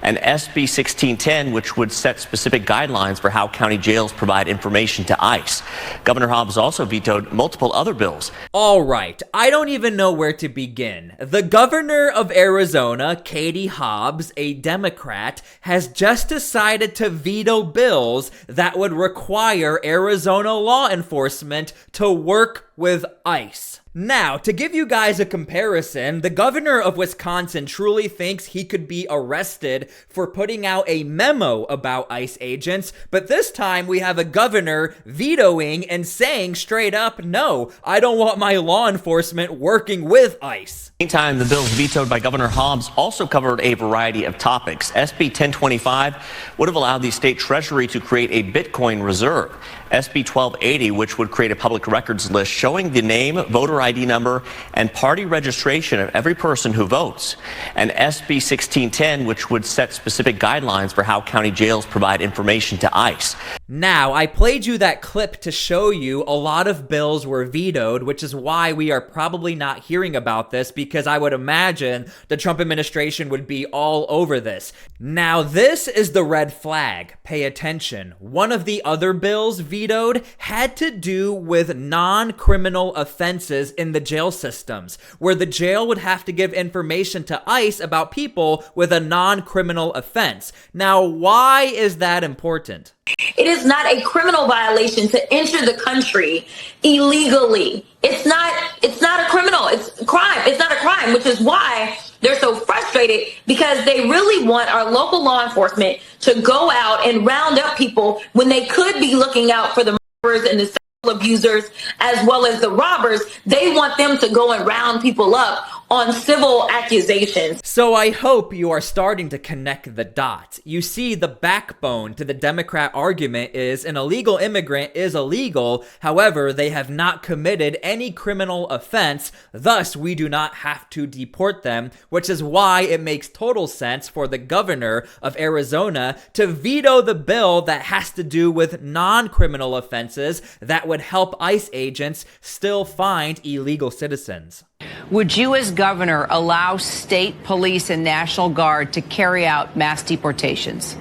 and SB 1610, which would set specific guidelines for how county jails provide information to ICE. Governor Hobbs also vetoed multiple other bills. All right, I don't even know where to begin. The governor of Arizona, Katie Hobbs, a Democrat, has just decided to veto bills that would require Arizona law enforcement to work with ICE. Now, to give you guys a comparison, the governor of Wisconsin truly thinks he could be arrested for putting out a memo about ICE agents, but this time we have a governor vetoing and saying straight up, no, I don't want my law enforcement working with ICE. Meantime, the bills vetoed by Governor Hobbs also covered a variety of topics. SB 1025 would have allowed the state treasury to create a Bitcoin reserve. SB 1280, which would create a public records list showing the name, voter ID number, and party registration of every person who votes. And SB 1610, which would set specific guidelines for how county jails provide information to ICE. Now, I played you that clip to show you a lot of bills were vetoed, which is why we are probably not hearing about this, because I would imagine the Trump administration would be all over this. Now, this is the red flag. Pay attention. One of the other bills vetoed had to do with non-criminal offenses in the jail systems, where the jail would have to give information to ICE about people with a non-criminal offense. Now, why is that important? It is not a criminal violation to enter the country illegally. It's not a criminal. It's a crime. It's not a crime, which is why they're so frustrated, because they really want our local law enforcement to go out and round up people when they could be looking out for the murderers and the sexual abusers as well as the robbers. They want them to go and round people up on civil accusations. So I hope you are starting to connect the dots. You see, the backbone to the Democrat argument is an illegal immigrant is illegal, however, they have not committed any criminal offense, thus we do not have to deport them, which is why it makes total sense for the governor of Arizona to veto the bill that has to do with non-criminal offenses that would help ICE agents still find illegal citizens. Would you, as governor, allow state police and National Guard to carry out mass deportations?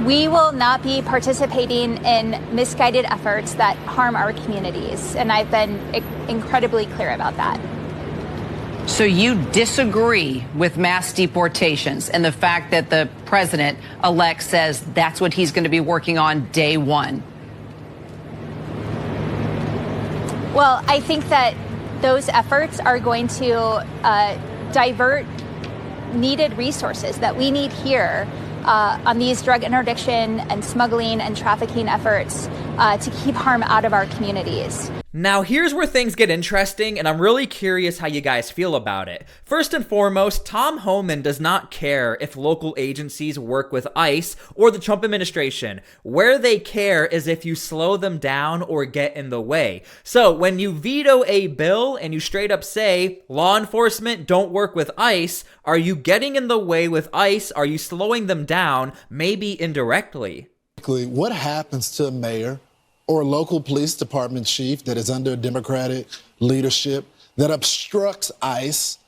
We will not be participating in misguided efforts that harm our communities, and I've been incredibly clear about that. So you disagree with mass deportations and the fact that the president-elect says that's what he's going to be working on day one? Well, I think that those efforts are going to divert needed resources that we need here on these drug interdiction and smuggling and trafficking efforts to keep harm out of our communities. Now, here's where things get interesting, and I'm really curious how you guys feel about it. First and foremost, Tom Homan does not care if local agencies work with ICE or the Trump administration. Where they care is if you slow them down or get in the way. So when you veto a bill and you straight up say, law enforcement don't work with ICE, are you getting in the way with ICE? Are you slowing them down, maybe indirectly? What happens to a mayor or a local police department chief that is under Democratic leadership that obstructs ICE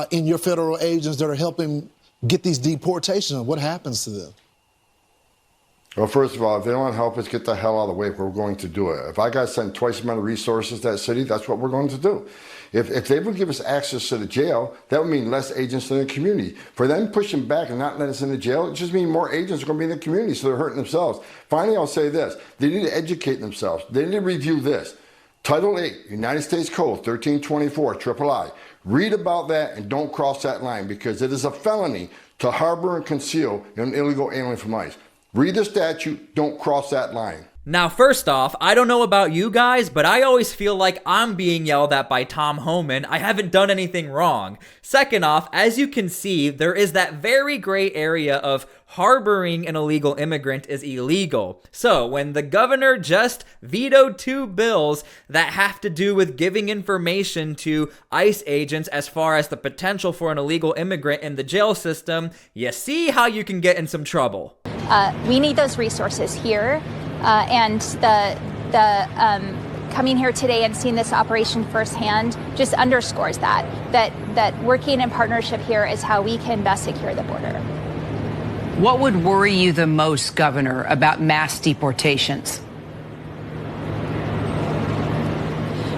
in your federal agents that are helping get these deportations? What happens to them? Well, first of all, if they don't want to help us get the hell out of the way, we're going to do it. If I got to send twice the amount of resources to that city, that's what we're going to do. If they would give us access to the jail, that would mean less agents in the community. For them pushing back and not letting us in the jail, it just means more agents are going to be in the community, so they're hurting themselves. Finally, I'll say this. They need to educate themselves. They need to review this. Title 8, United States Code 1324, III. Read about that and don't cross that line, because it is a felony to harbor and conceal an illegal alien from ICE. Read the statute, don't cross that line. Now, first off, I don't know about you guys, but I always feel like I'm being yelled at by Tom Homan. I haven't done anything wrong. Second off, as you can see, there is that very gray area of harboring an illegal immigrant is illegal. So when the governor just vetoed 2 bills that have to do with giving information to ICE agents as far as the potential for an illegal immigrant in the jail system, you see how you can get in some trouble. We need those resources here, and the coming here today and seeing this operation firsthand just underscores that working in partnership here is how we can best secure the border. What would worry you the most, Governor, about mass deportations?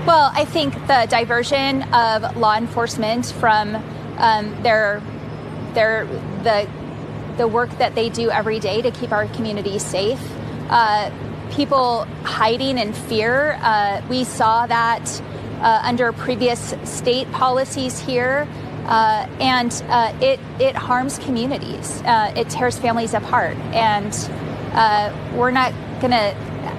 Well, I think the diversion of law enforcement from the work that they do every day to keep our communities safe. People hiding in fear. We saw that under previous state policies here, and it harms communities. It tears families apart, and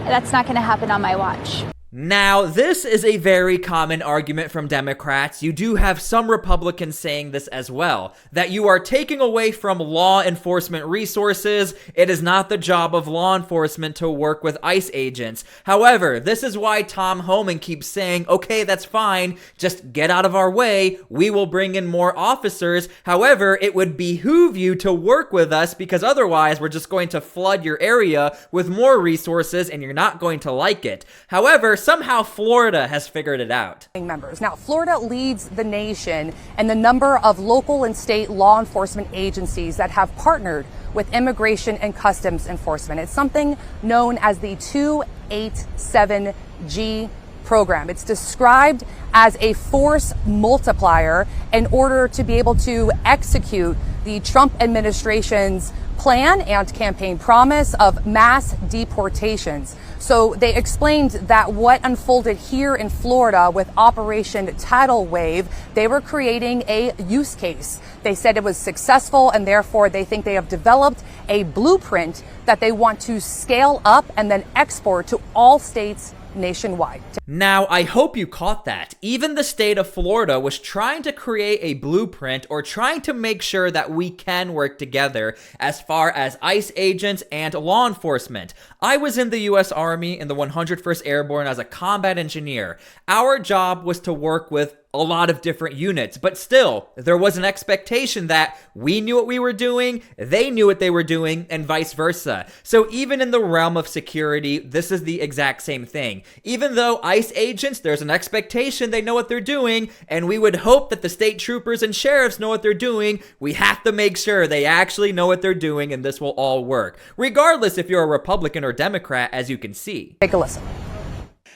that's not gonna happen on my watch. Now, this is a very common argument from Democrats. You do have some Republicans saying this as well, that you are taking away from law enforcement resources. It is not the job of law enforcement to work with ICE agents. However, this is why Tom Homan keeps saying, okay, that's fine, just get out of our way, we will bring in more officers. However, it would behoove you to work with us because otherwise we're just going to flood your area with more resources and you're not going to like it. However, somehow Florida has figured it out. Members. Now, Florida leads the nation in the number of local and state law enforcement agencies that have partnered with immigration and customs enforcement. It's something known as the 287G program. It's described as a force multiplier in order to be able to execute the Trump administration's plan and campaign promise of mass deportations. So they explained that what unfolded here in Florida with Operation Tidal Wave, they were creating a use case. They said it was successful, and therefore they think they have developed a blueprint that they want to scale up and then export to all states nationwide. Now, I hope you caught that. Even the state of Florida was trying to create a blueprint or trying to make sure that we can work together as far as ICE agents and law enforcement. I was in the U.S. Army in the 101st Airborne as a combat engineer. Our job was to work with a lot of different units, but still, there was an expectation that we knew what we were doing, they knew what they were doing, and vice versa. So even in the realm of security, this is the exact same thing. Even though ICE agents, there's an expectation they know what they're doing, and we would hope that the state troopers and sheriffs know what they're doing, we have to make sure they actually know what they're doing, and this will all work. Regardless if you're a Republican or Democrat, as you can see. Take a listen.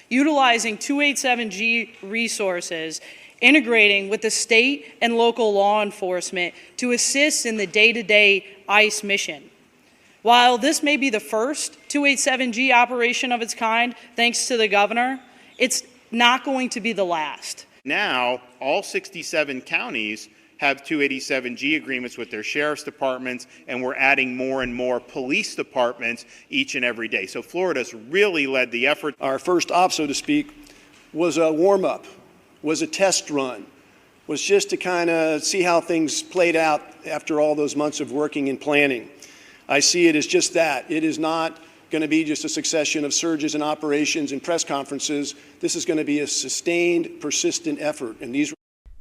Utilizing 287G resources, integrating with the state and local law enforcement to assist in the day-to-day ICE mission. While this may be the first 287G operation of its kind, thanks to the governor, it's not going to be the last. Now, all 67 counties have 287G agreements with their sheriff's departments, and we're adding more and more police departments each and every day. So Florida's really led the effort. Our first op, so to speak, was a warm-up, was a test run, was just to kind of see how things played out after all those months of working and planning. I see it as just that. It is not going to be just a succession of surges and operations and press conferences. This is going to be a sustained, persistent effort. And these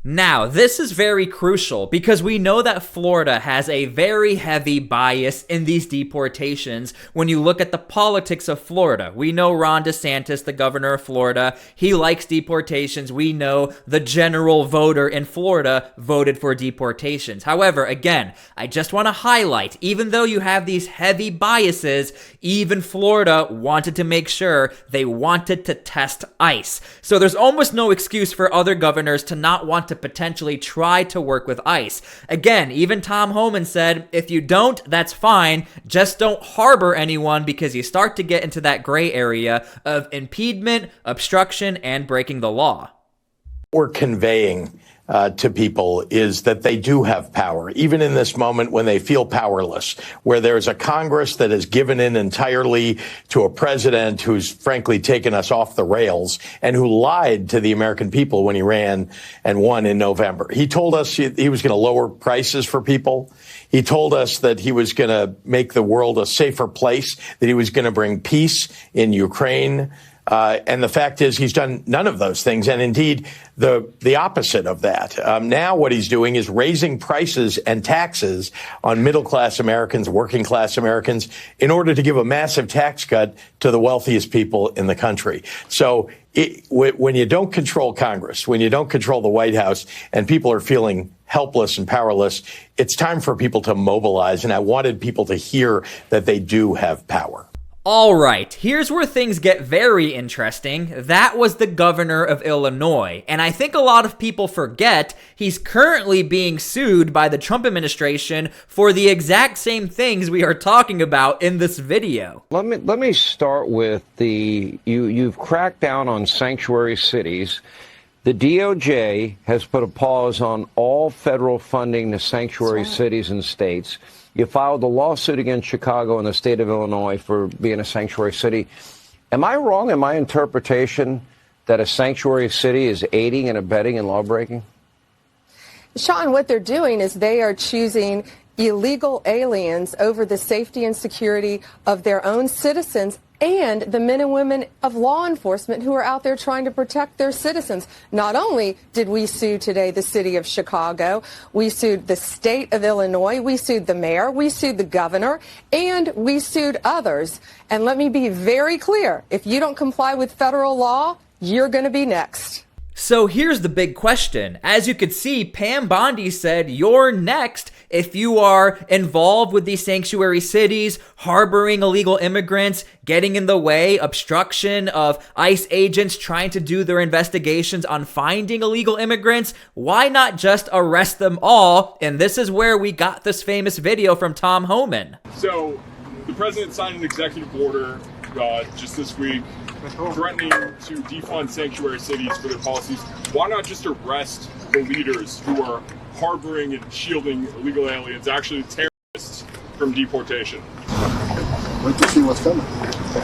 Now, this is very crucial because we know that Florida has a very heavy bias in these deportations. When you look at the politics of Florida, we know Ron DeSantis, the governor of Florida, he likes deportations. We know the general voter in Florida voted for deportations. However, again, I just want to highlight, even though you have these heavy biases, even Florida wanted to make sure they wanted to test ICE. So there's almost no excuse for other governors to not want to potentially try to work with ICE. Again, even Tom Homan said, if you don't, that's fine. Just don't harbor anyone because you start to get into that gray area of impediment, obstruction, and breaking the law. We're conveying to people is that they do have power, even in this moment when they feel powerless, where there's a Congress that has given in entirely to a president who's frankly taken us off the rails and who lied to the American people when he ran and won in November. He told us he was going to lower prices for people. He told us that he was going to make the world a safer place, that he was going to bring peace in Ukraine. And the fact is he's done none of those things. And indeed, the opposite of that. Now what he's doing is raising prices and taxes on middle-class Americans, working-class Americans, in order to give a massive tax cut to the wealthiest people in the country. So when you don't control Congress, when you don't control the White House, and people are feeling helpless and powerless, it's time for people to mobilize. And I wanted people to hear that they do have power. All right, here's where things get very interesting. That was the governor of Illinois, and I think a lot of people forget he's currently being sued by the Trump administration for the exact same things we are talking about in this video. Let me start with you've cracked down on sanctuary cities. The DOJ has put a pause on all federal funding to sanctuary cities and states. You filed a lawsuit against Chicago and the state of Illinois for being a sanctuary city. Am I wrong in my interpretation that a sanctuary city is aiding and abetting in lawbreaking? Sean, what they're doing is they are choosing illegal aliens over the safety and security of their own citizens and the men and women of law enforcement who are out there trying to protect their citizens. Not only did we sue today the city of Chicago, we sued the state of Illinois, we sued the mayor, we sued the governor, and we sued others. And let me be very clear, if you don't comply with federal law, you're going to be next. So here's the big question. As you could see, Pam Bondi said you're next if you are involved with these sanctuary cities, harboring illegal immigrants, getting in the way, obstruction of ICE agents trying to do their investigations on finding illegal immigrants. Why not just arrest them all? And this is where we got this famous video from Tom Homan. So the president signed an executive order just this week threatening to defund sanctuary cities for their policies. Why not just arrest the leaders who are harboring and shielding illegal aliens, actually terrorists, from deportation? Wait to see what's coming.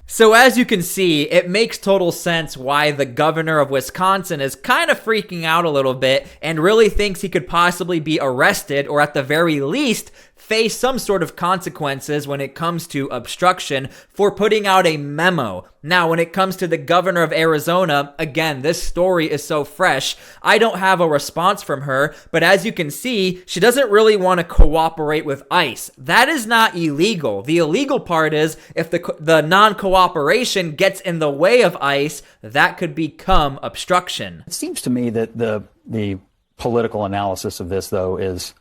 So as you can see, it makes total sense why the governor of Wisconsin is kind of freaking out a little bit and really thinks he could possibly be arrested, or at the very least face some sort of consequences when it comes to obstruction for putting out a memo. Now, when it comes to the governor of Arizona, again, this story is so fresh, I don't have a response from her, but as you can see, she doesn't really want to cooperate with ICE. That is not illegal. The illegal part is if the non-cooperation gets in the way of ICE, that could become obstruction. It seems to me that the political analysis of this, though, is,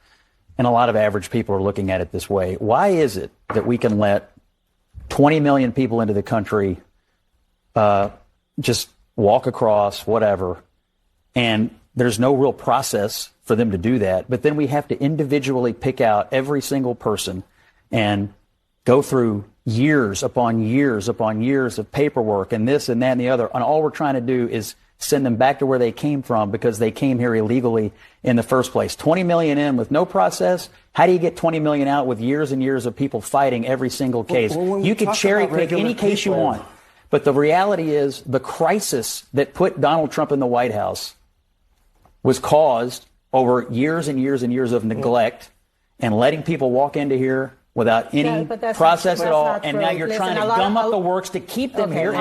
and a lot of average people are looking at it this way, why is it that we can let 20 million people into the country just walk across, whatever, and there's no real process for them to do that, but then we have to individually pick out every single person and go through years upon years upon years of paperwork and this and that and the other, and all we're trying to do is send them back to where they came from because they came here illegally in the first place. 20 million in with no process. How do you get 20 million out with years and years of people fighting every single case? You could cherry pick any case you want. But the reality is the crisis that put Donald Trump in the White House was caused over years and years and years of neglect and letting people walk into here without any process at all. And now you're trying to gum up the works to keep them here.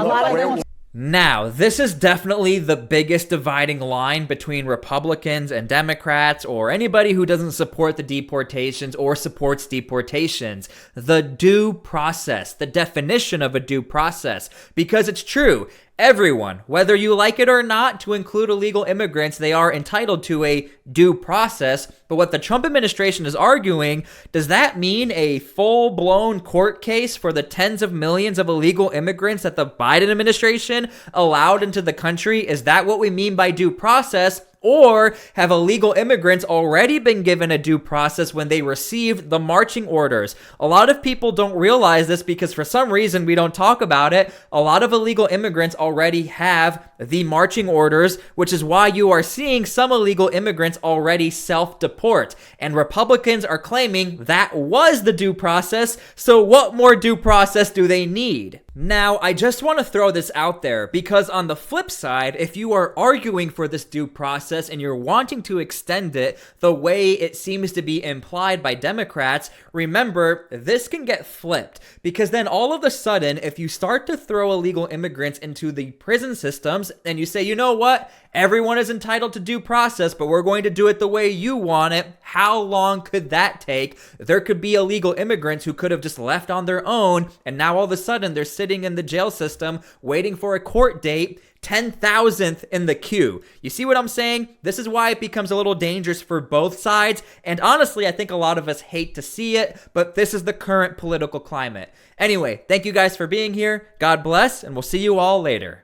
Now, this is definitely the biggest dividing line between Republicans and Democrats, or anybody who doesn't support the deportations or supports deportations. The due process, the definition of a due process. Because it's true, everyone, whether you like it or not, to include illegal immigrants, they are entitled to a due process. But what the Trump administration is arguing, does that mean a full-blown court case for the tens of millions of illegal immigrants that the Biden administration allowed into the country? Is that what we mean by due process? Or have illegal immigrants already been given a due process when they received the marching orders? A lot of people don't realize this because for some reason we don't talk about it. A lot of illegal immigrants already have the marching orders, which is why you are seeing some illegal immigrants already self-deport. And Republicans are claiming that was the due process, so what more due process do they need? Now, I just want to throw this out there because on the flip side, if you are arguing for this due process and you're wanting to extend it the way it seems to be implied by Democrats, remember, this can get flipped because then all of a sudden, if you start to throw illegal immigrants into the prison systems and you say, you know what, Everyone is entitled to due process, but we're going to do it the way you want it. How long could that take? There could be illegal immigrants who could have just left on their own, and now all of a sudden they're sitting in the jail system waiting for a court date, 10,000th in the queue. You see what I'm saying? This is why it becomes a little dangerous for both sides. And honestly, I think a lot of us hate to see it, but this is the current political climate. Anyway, thank you guys for being here. God bless, and we'll see you all later.